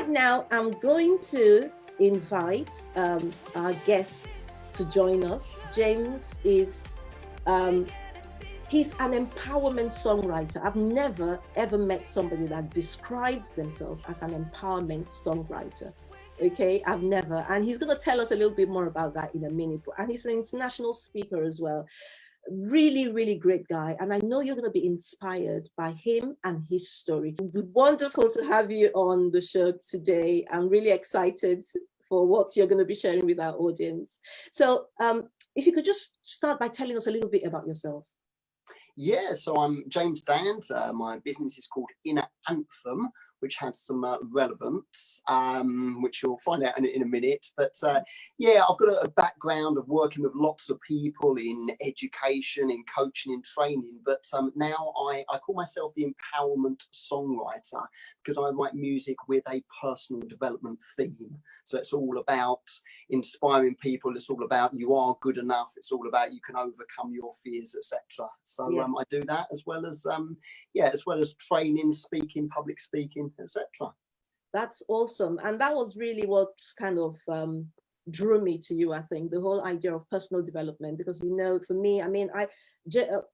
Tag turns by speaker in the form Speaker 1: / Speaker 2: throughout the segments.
Speaker 1: now, I'm going to invite our guest to join us. James is um, he's an empowerment songwriter. I've never ever met somebody that describes themselves as an empowerment songwriter. Okay, I've never, and he's going to tell us a little bit more about that in a minute. And he's an international speaker as well. Really, really great guy. And I know you're going to be inspired by him and his story. It would be wonderful to have you on the show today. I'm really excited for what you're going to be sharing with our audience. So, if you could just start by telling us a little bit about yourself.
Speaker 2: Yeah, so I'm James Dand. My business is called Inner Anthem, which has some relevance, which you'll find out in a minute. But yeah, I've got a background of working with lots of people in education, in coaching, in training. But now I call myself the empowerment songwriter because I write music with a personal development theme. So it's all about inspiring people. It's all about you are good enough. It's all about you can overcome your fears, etc. So yeah. I do that as well as training, speaking, public speaking, etc.
Speaker 1: That's awesome. And that was really what kind of drew me to you, I think, the whole idea of personal development. Because, you know, for me, I mean,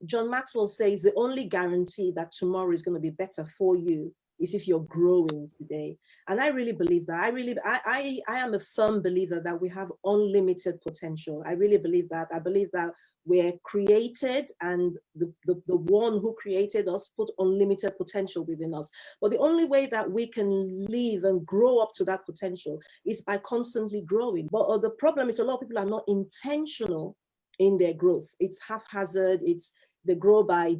Speaker 1: John Maxwell says the only guarantee that tomorrow is going to be better for you is if you're growing today. And I really believe that. I am a firm believer that we have unlimited potential. I really believe that. I believe that we're created and the one who created us put unlimited potential within us. But the only way that we can live and grow up to that potential is by constantly growing. But the problem is a lot of people are not intentional in their growth. It's haphazard. They grow by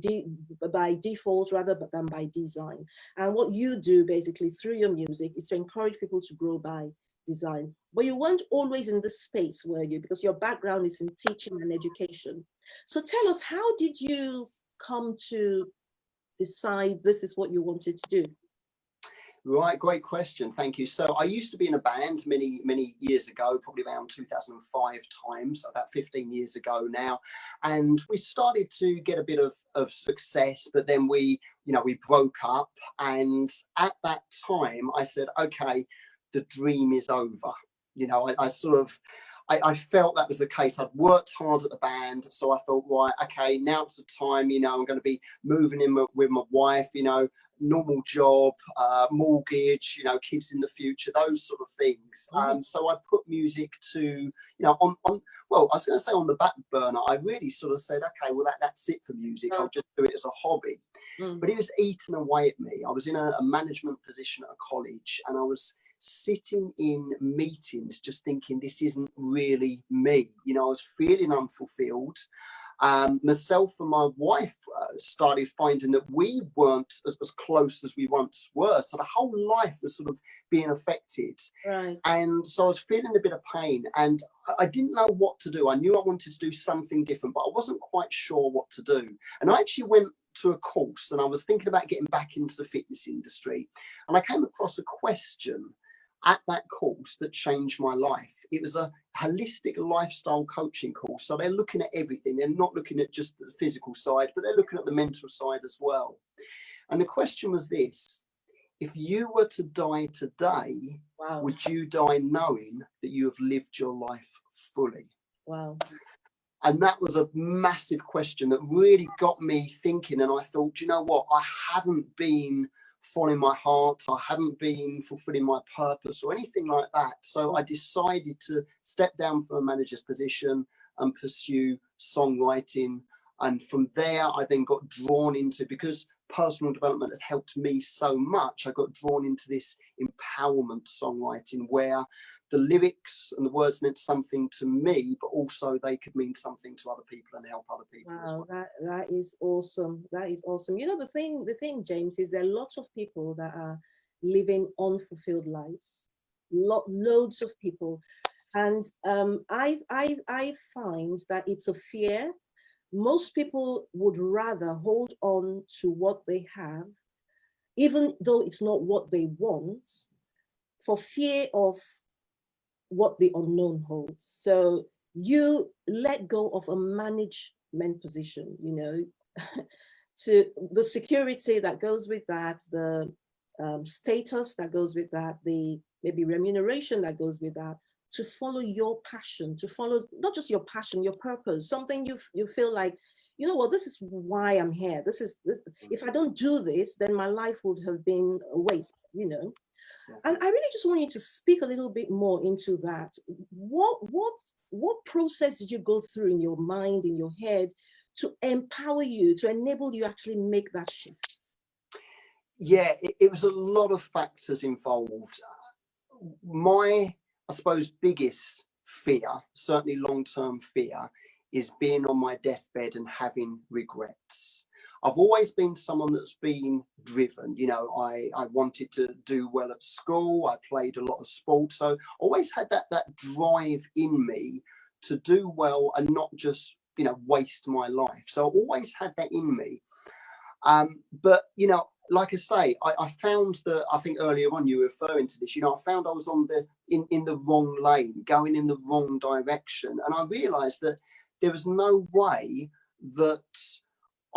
Speaker 1: default rather than by design. And what you do basically through your music is to encourage people to grow by design. But you weren't always in this space, were you? Because your background is in teaching and education. So tell us, how did you come to decide this is what you wanted to do?
Speaker 2: Right, great question. Thank you. So I used to be in a band many years ago, probably around 2005 times, about 15 years ago now. And we started to get a bit of success, but then we broke up. And at that time, I said, okay, the dream is over. You know, I felt that was the case. I'd worked hard at the band, so I thought, right, okay, now it's the time, you know, I'm going to be moving in with my wife, you know, normal job, mortgage, you know, kids in the future, those sort of things. So I put music to, you know, I was going to say on the back burner. I really sort of said, okay, well, that's it for music. I'll just do it as a hobby. But it was eating away at me. I was in a management position at a college, and I was sitting in meetings just thinking, this isn't really me. You know, I was feeling unfulfilled. Myself and my wife started finding that we weren't as close as we once were. So the whole life was sort of being affected.
Speaker 1: Right.
Speaker 2: And so I was feeling a bit of pain, and I didn't know what to do. I knew I wanted to do something different, but I wasn't quite sure what to do. And I actually went to a course, and I was thinking about getting back into the fitness industry. And I came across a question at that course that changed my life. It was a holistic lifestyle coaching course. So they're looking at everything. They're not looking at just the physical side, but they're looking at the mental side as well. And the question was this: if you were to die today,
Speaker 1: wow,
Speaker 2: would you die knowing that you have lived your life fully?
Speaker 1: Wow.
Speaker 2: And that was a massive question that really got me thinking. And I thought, you know what? I haven't been following my heart. I haven't been fulfilling my purpose or anything like that. So I decided to step down from a manager's position and pursue songwriting. And from there, I then got drawn into, because personal development had helped me so much, I got drawn into this empowerment songwriting where the lyrics and the words meant something to me, but also they could mean something to other people and help other people.
Speaker 1: Wow,
Speaker 2: as well.
Speaker 1: that is awesome. That is awesome. You know, the thing, James, is there are lots of people that are living unfulfilled lives. Loads of people. And I find that it's a fear. Most people would rather hold on to what they have, even though it's not what they want, for fear of what the unknown holds. So you let go of a management position, you know, to the security that goes with that, the status that goes with that, the maybe remuneration that goes with that, to follow your passion, to follow not just your passion, your purpose, something you feel like, you know what, this is why I'm here. This is this, if I don't do this, then my life would have been a waste, you know. And I really just want you to speak a little bit more into that. What process did you go through in your mind, in your head, to empower you, to enable you actually make that shift?
Speaker 2: Yeah, it was a lot of factors involved. My, I suppose, biggest fear, certainly long-term fear, is being on my deathbed and having regrets. I've always been someone that's been driven. You know, I wanted to do well at school. I played a lot of sports. So always had that drive in me to do well and not just, you know, waste my life. So I always had that in me. But, you know, like I say, I found that, I think earlier on you were referring to this, you know, I found I was on in the wrong lane, going in the wrong direction. And I realized that there was no way that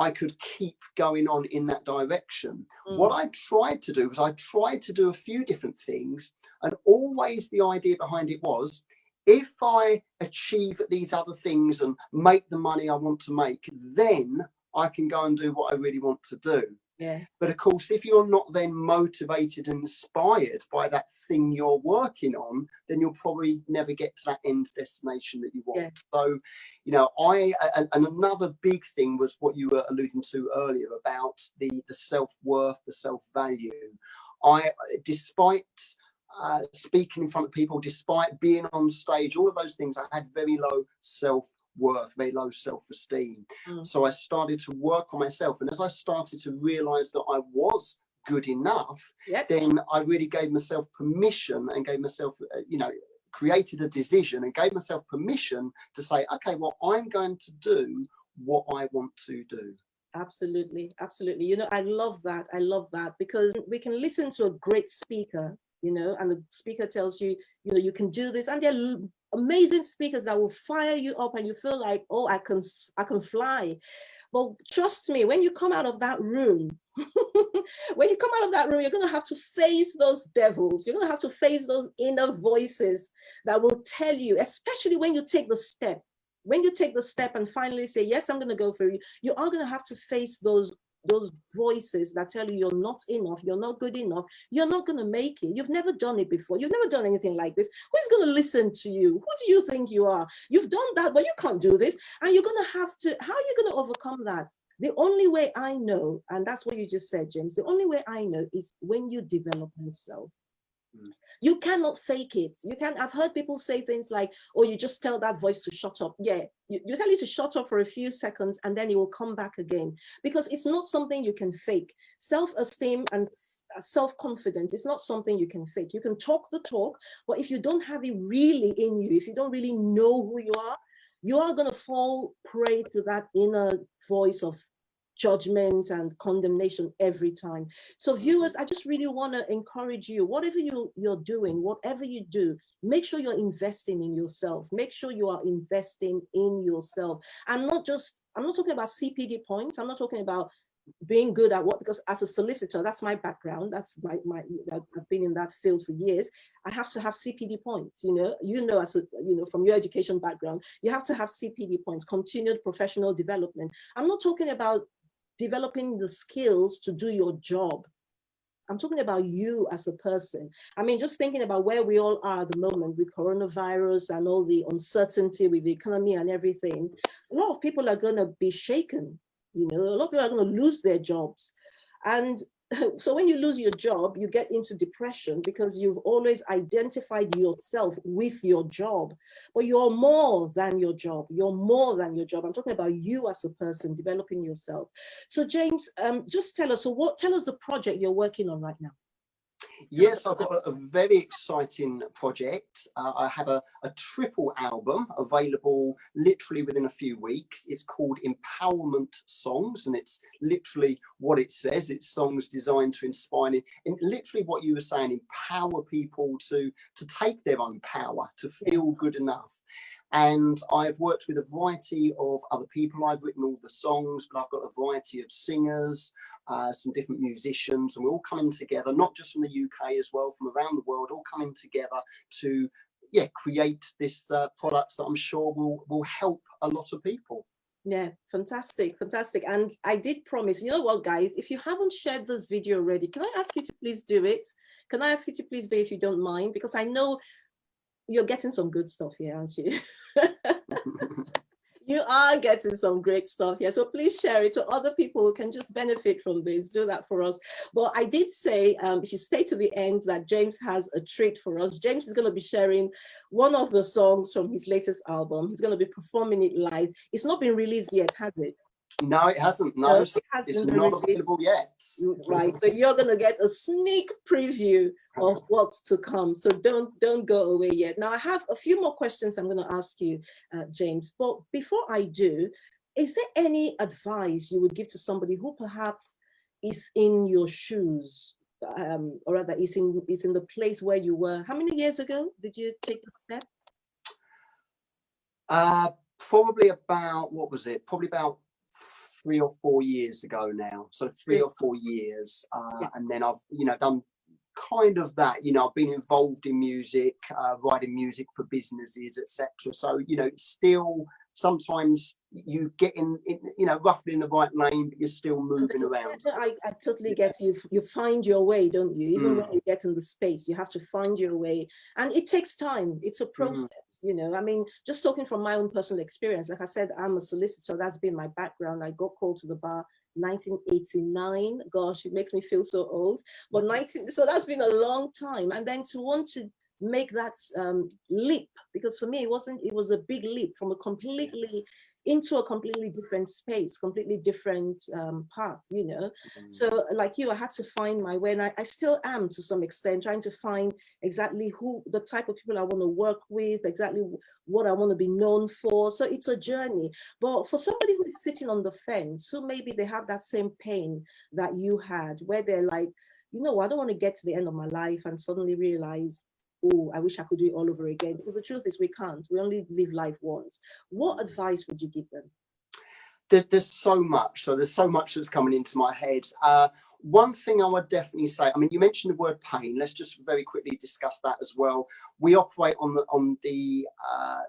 Speaker 2: I could keep going on in that direction. What I tried to do was I tried to do a few different things, and always the idea behind it was, if I achieve these other things and make the money I want to make, then I can go and do what I really want to do.
Speaker 1: Yeah.
Speaker 2: But of course, if you're not then motivated and inspired by that thing you're working on, then you'll probably never get to that end destination that you want. Yeah. So, you know, and another big thing was what you were alluding to earlier about the self-worth, the self-value. Despite speaking in front of people, despite being on stage, all of those things, I had very low self-worth, very low self-esteem. So I started to work on myself, and as I started to realize that I was good enough, then I really gave myself permission and gave myself, you know, created a decision and gave myself permission to say, okay, well, I'm going to do what I want to do.
Speaker 1: Absolutely, absolutely. You know, I love that. I love that, because we can listen to a great speaker, you know, and the speaker tells you, you know, you can do this, and they're amazing speakers that will fire you up, and you feel like, oh, I can fly. But trust me, when you come out of that room, when you come out of that room, you're going to have to face those devils. You're going to have to face those inner voices that will tell you, especially when you take the step. When you take the step and finally say, yes, I'm going to go for it, you are going to have to face those voices that tell you you're not enough, you're not good enough, you're not going to make it, you've never done it before, you've never done anything like this. Who's going to listen to you? Who do you think you are? You've done that, but you can't do this. And you're going to have to, how are you going to overcome that? The only way I know, and that's what you just said, James, the only way I know is when you develop yourself. You cannot fake it. You can't. I've heard people say things like, oh, you just tell that voice to shut up. Yeah, you tell it to shut up for a few seconds, and then it will come back again, because it's not something you can fake. Self-esteem and self-confidence is not something you can fake. You can talk the talk, but if you don't have it really in you, if you don't really know who you are going to fall prey to that inner voice of judgment and condemnation every time. So viewers, I just really want to encourage you, whatever you're doing, whatever you do, make sure you're investing in yourself. Make sure you are investing in yourself. I'm not talking about CPD points. I'm not talking about being good at what, because as a solicitor, that's my background. That's I've been in that field for years. I have to have CPD points, as a, from your education background, you have to have CPD points, continued professional development. I'm not talking about developing the skills to do your job. I'm talking about you as a person. I mean, just thinking about where we all are at the moment with coronavirus and all the uncertainty with the economy and everything, a lot of people are going to be shaken. A lot of people are going to lose their jobs. And so when you lose your job, you get into depression because you've always identified yourself with your job. But you're more than your job. You're more than your job. I'm talking about you as a person, developing yourself. So James, just tell us the project you're working on right now.
Speaker 2: Yes, I've got a very exciting project. I have a triple album available literally within a few weeks. It's called Empowerment Songs, and it's literally what it says. It's songs designed to inspire, and literally what you were saying, empower people to take their own power, to feel good enough. And I've worked with a variety of other people. I've written all the songs, but I've got a variety of singers, some different musicians, and we're all coming together, not just from the UK as well, from around the world, all coming together to create this products that I'm sure will help a lot of people.
Speaker 1: Yeah, fantastic, fantastic. And I did promise, you know what, guys, if you haven't shared this video already, can I ask you to please do it? Can I ask you to please do it if you don't mind? Because I know you're getting some good stuff here, aren't you? You are getting some great stuff here. So please share it so other people can just benefit from this. Do that for us. But I did say, if you stay to the end, that James has a treat for us. James is going to be sharing one of the songs from his latest album. He's going to be performing it live. It's not been released yet, has it?
Speaker 2: No, it hasn't. No, so it's not available yet.
Speaker 1: Right. So you're going to get a sneak preview of what's to come. So don't go away yet. Now, I have a few more questions I'm going to ask you, James. But before I do, is there any advice you would give to somebody who perhaps is in your shoes, or rather is in the place where you were? How many years ago did you take the step?
Speaker 2: Probably about, what was it? Probably about 3 or 4 years ago now. So 3 or 4 years. And then I've, done kind of that, I've been involved in music, writing music for businesses, etc. So, still sometimes you get in, roughly in the right lane, but you're still moving around.
Speaker 1: I totally get you. You find your way, don't you? Even when you get in the space, you have to find your way. And it takes time. It's a process. I mean, just talking from my own personal experience, like I said, I'm a solicitor. That's been my background. I got called to the bar 1989. Gosh, it makes me feel so old. But so that's been a long time. And then to want to make that leap, because for me, it was a big leap from into a completely different space, completely different path, So like you, I had to find my way, and I still am to some extent trying to find exactly the type of people I want to work with, exactly what I want to be known for. So it's a journey. But for somebody who is sitting on the fence, who maybe they have that same pain that you had, where they're like, I don't want to get to the end of my life and suddenly realize, oh, I wish I could do it all over again. Because the truth is we can't. We only live life once. What advice would you give them?
Speaker 2: There's so much. So there's so much that's coming into my head. One thing I would definitely say, I mean, you mentioned the word pain. Let's just very quickly discuss that as well. We operate on the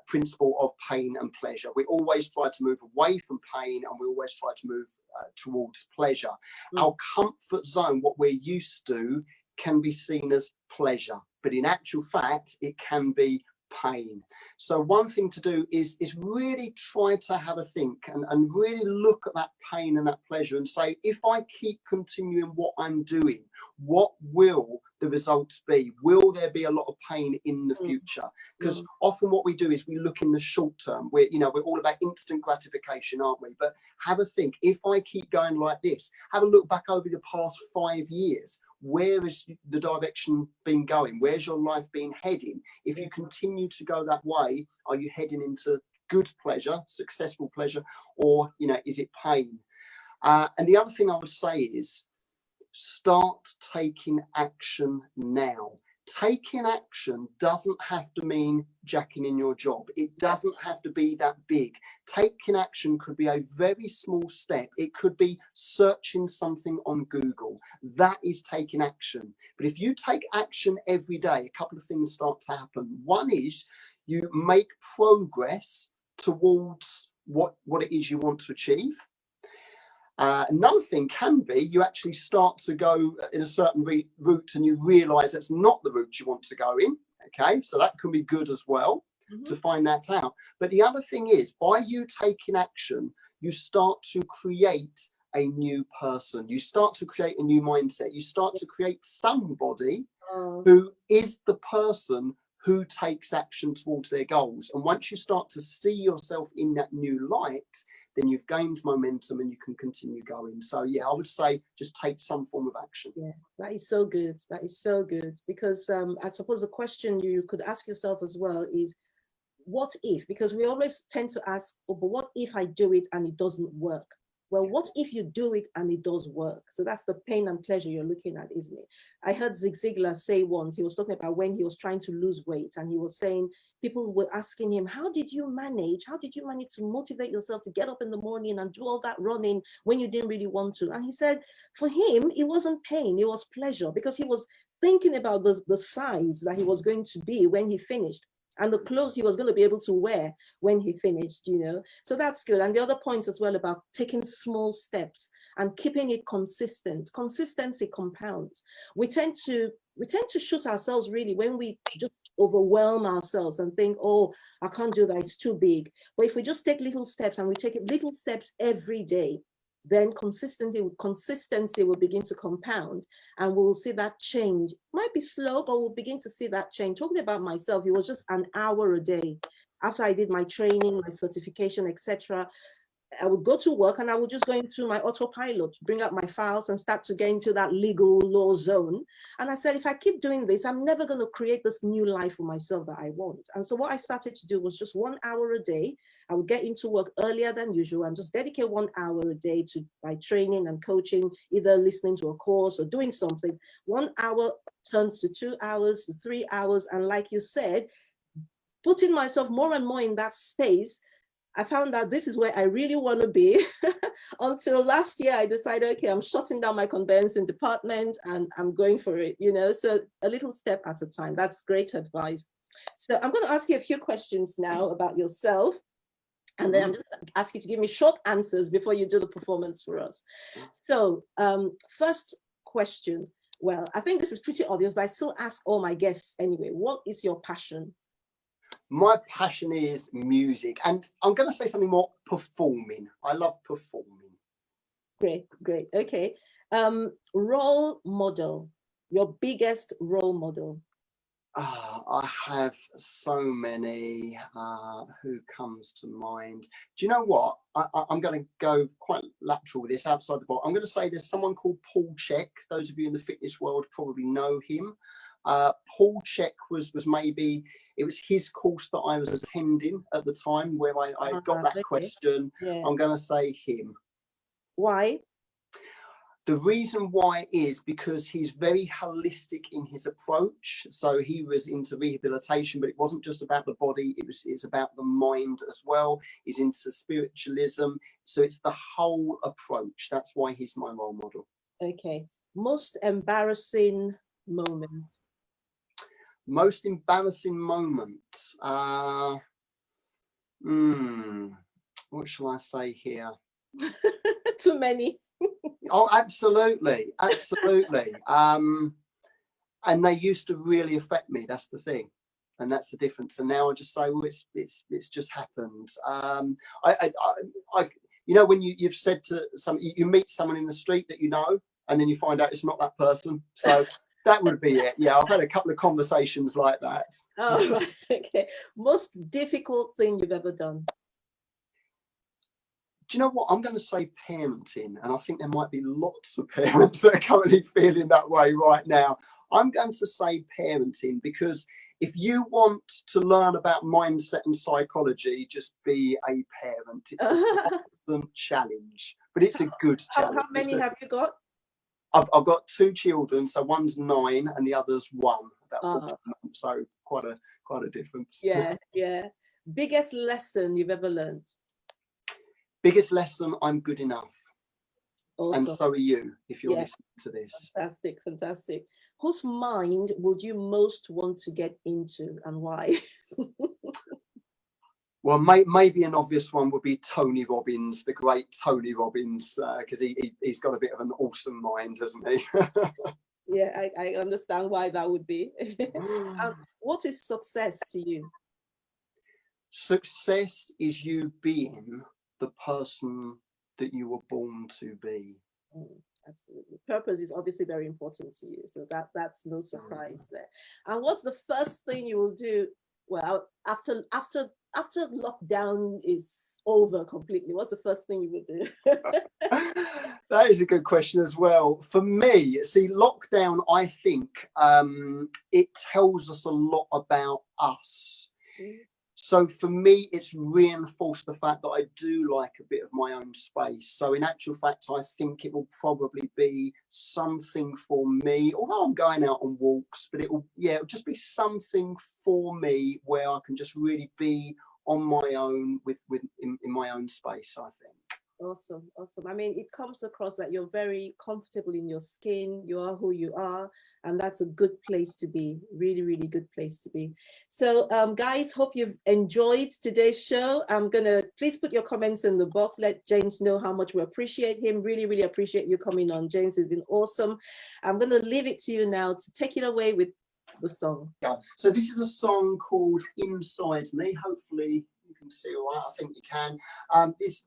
Speaker 2: principle of pain and pleasure. We always try to move away from pain, and we always try to move towards pleasure. Our comfort zone, what we're used to, can be seen as pleasure, but in actual fact, it can be pain. So one thing to do is really try to have a think and really look at that pain and that pleasure and say, if I keep continuing what I'm doing, what will the results be? Will there be a lot of pain in the future? Because often what we do is we look in the short term. We're all about instant gratification, aren't we? But have a think. If I keep going like this, have a look back over the past 5 years. Where is the direction been going? Where's your life been heading? If you continue to go that way, are you heading into good pleasure, successful pleasure, or is it pain? And the other thing I would say is start taking action now. Taking action doesn't have to mean jacking in your job. It doesn't have to be that big. Taking action could be a very small step. It could be searching something on Google. That is taking action. But if you take action every day, a couple of things start to happen. One is you make progress towards what it is you want to achieve. Another thing can be you actually start to go in a certain route and you realize that's not the route you want to go in. Okay, so that can be good as well to find that out. But the other thing is, by you taking action, you start to create a new person. You start to create a new mindset. You start to create somebody who is the person who takes action towards their goals. And once you start to see yourself in that new light, then you've gained momentum and you can continue going. So yeah, I would say just take some form of action.
Speaker 1: Yeah, that is so good. That is so good. Because I suppose the question you could ask yourself as well is, what if? Because we always tend to ask, oh, but what if I do it and it doesn't work? Well, what if you do it and it does work? So that's the pain and pleasure you're looking at, isn't it? I heard Zig Ziglar say once, he was talking about when he was trying to lose weight, and he was saying, people were asking him, how did you manage? How did you manage to motivate yourself to get up in the morning and do all that running when you didn't really want to? And he said, for him, it wasn't pain, it was pleasure, because he was thinking about the size that he was going to be when he finished, and the clothes he was going to be able to wear when he finished, you know. So that's good. And the other point as well about taking small steps and keeping it consistent. Consistency compounds. We tend to shoot ourselves really when we just overwhelm ourselves and think, oh, I can't do that, it's too big. But if we just take little steps, and we take little steps every day, then consistency will begin to compound, and we'll see that change. Might be slow, but we'll begin to see that change. Talking about myself, it was just an hour a day. After I did my training, my certification, etc., I would go to work and I would just go into my autopilot, bring up my files and start to get into that legal law zone. And I said, if I keep doing this, I'm never going to create this new life for myself that I want. And so what I started to do was just 1 hour a day. I would get into work earlier than usual and just dedicate 1 hour a day to my training and coaching, either listening to a course or doing something. 1 hour turns to 2 hours, to 3 hours. And like you said, putting myself more and more in that space, I found out this is where I really want to be. Until last year, I decided, okay, I'm shutting down my conveyancing department and I'm going for it, you know, so a little step at a time. That's great advice. So I'm going to ask you a few questions now about yourself. And then I'm just going to ask you to give me short answers before you do the performance for us. So first question, well, I think this is pretty obvious, but I still ask all my guests anyway. What is your passion?
Speaker 2: My passion is music, and I'm going to say something more, performing. I love performing.
Speaker 1: Great, great. Okay. Role model, your biggest role model.
Speaker 2: I have so many. Who comes to mind? Do you know what? I'm going to go quite lateral with this, outside the box. I'm going to say there's someone called Paul Chek. Those of you in the fitness world probably know him. Paul Chek was maybe, it was his course that I was attending at the time where I got that question. Yeah. I'm going to say him.
Speaker 1: Why?
Speaker 2: The reason why is because he's very holistic in his approach. So he was into rehabilitation, but it wasn't just about the body. It's about the mind as well. He's into spiritualism. So it's the whole approach. That's why he's my role model.
Speaker 1: Okay. Most embarrassing moment.
Speaker 2: Most embarrassing moment. What shall I say here?
Speaker 1: Too many.
Speaker 2: Oh, absolutely, absolutely. And they used to really affect me. That's the thing, and that's the difference. And now I just say, well, it's just happened. You know, when you've said to you meet someone in the street that you know, and then you find out it's not that person. So that would be it. Yeah, I've had a couple of conversations like that.
Speaker 1: Oh, right. Okay. Most difficult thing you've ever done?
Speaker 2: Do you know what? I'm going to say parenting, and I think there might be lots of parents that are currently feeling that way right now. I'm going to say parenting, because if you want to learn about mindset and psychology, just be a parent. It's a constant challenge, but it's a good challenge.
Speaker 1: How many have you got?
Speaker 2: I've got 2 children, so one's 9 and the other's 1, about 14 months, so quite a difference.
Speaker 1: Yeah, yeah. Biggest lesson you've ever learned?
Speaker 2: Biggest lesson, I'm good enough.
Speaker 1: Awesome.
Speaker 2: And so are you, if you're listening to this.
Speaker 1: Fantastic, fantastic. Whose mind would you most want to get into, and why?
Speaker 2: Well, maybe an obvious one would be Tony Robbins, the great Tony Robbins, because he's got a bit of an awesome mind, hasn't he?
Speaker 1: Yeah, I understand why that would be. What is success to you?
Speaker 2: Success is you being the person that you were born to be.
Speaker 1: Absolutely. Purpose is obviously very important to you, so that's no surprise there. And what's the first thing you will do? Well, after lockdown is over completely, what's the first thing you would do?
Speaker 2: That is a good question as well. For me, see, lockdown, I think it tells us a lot about us. So for me, it's reinforced the fact that I do like a bit of my own space. So in actual fact, I think it will probably be something for me, although I'm going out on walks, but it'll just be something for me where I can just really be on my own in my own space, I think.
Speaker 1: Awesome, awesome. I mean, it comes across that you're very comfortable in your skin. You are who you are, and that's a good place to be. Really, really good place to be. So, guys, hope you've enjoyed today's show. I'm gonna please put your comments in the box. Let James know how much we appreciate him. Really, really appreciate you coming on. James has been awesome. I'm gonna leave it to you now to take it away with the song.
Speaker 2: Yeah. So this is a song called Inside Me. Hopefully you can see all right. I think you can.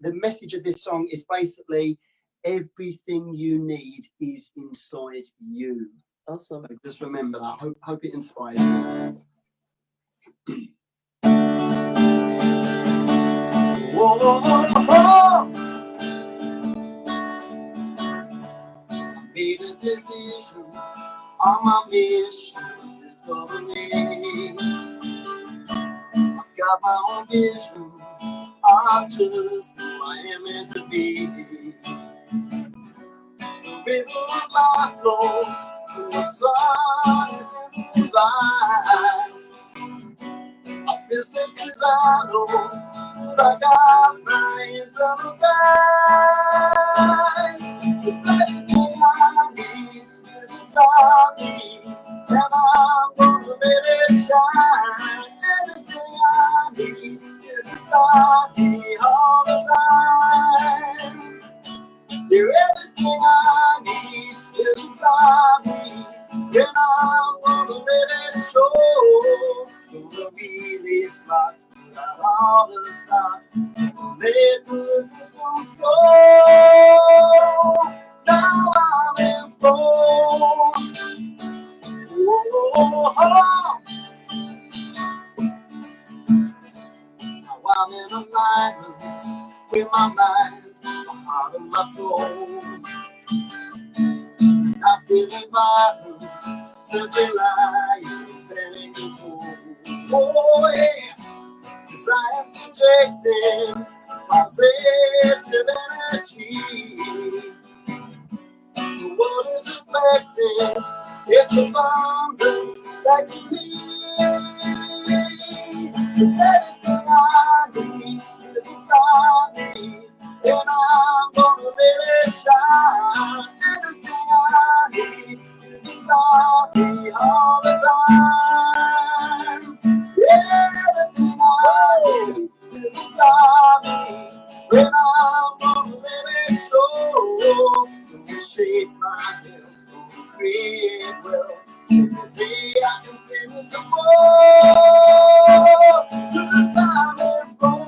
Speaker 2: The message of this song is basically everything you need is inside you.
Speaker 1: Awesome.
Speaker 2: So just remember that. Hope it inspires you. Whoa, I made a decision on my mission to discover me. I've got my own vision. I'm just who I am meant to be. The river of life flows through the sun and the lights. I feel sick as I know that I got my internal guides. It's everything I need is inside me, and I'm gonna let it shine. Everything I need is inside me all the time. Yeah, everything I need is inside me, and I'm gonna let it show. Gonna release spots, put out all the stops, let the systems go. Now I'm in flow. Oh, now I'm in alignment with my mind, my heart and my soul. I feel vibrant, simply lying, telling the truth. Oh yeah, 'cause I am projecting positive energy. The world is reflecting its abundance back to me. 'Cause everything I need is inside me, and I'm gonna let it shine. Everything I need is inside me all the time. Yeah, everything I need is inside me, and I'm gonna let it show. Gonna shape my health, gonna create wealth. Every day I continue to grow. 'Cause I'm in flow.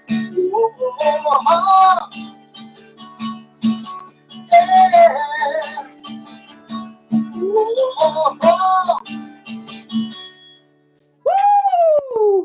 Speaker 2: Oh, yeah. Oh,
Speaker 1: Woo!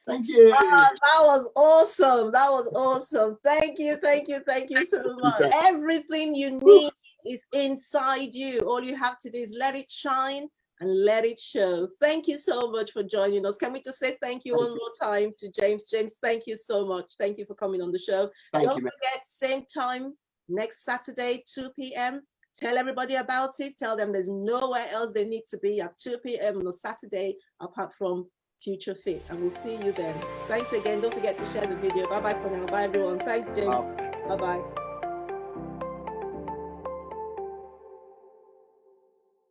Speaker 2: thank you.
Speaker 1: That was awesome. That was awesome. Thank you, thank you, thank you so much. Everything you need is inside you. All you have to do is let it shine and let it show. Thank you so much for joining us. Can we just say thank you one more time to James? James, thank you so much. Thank you for coming on the show. Don't forget, same time next Saturday, 2 p.m. Tell everybody about it. Tell them there's nowhere else they need to be at 2 p.m. on a Saturday apart from Future Fit, and we'll see you then. Thanks again. Don't forget to share the video. Bye bye for now. Bye everyone. Thanks, James. Bye bye.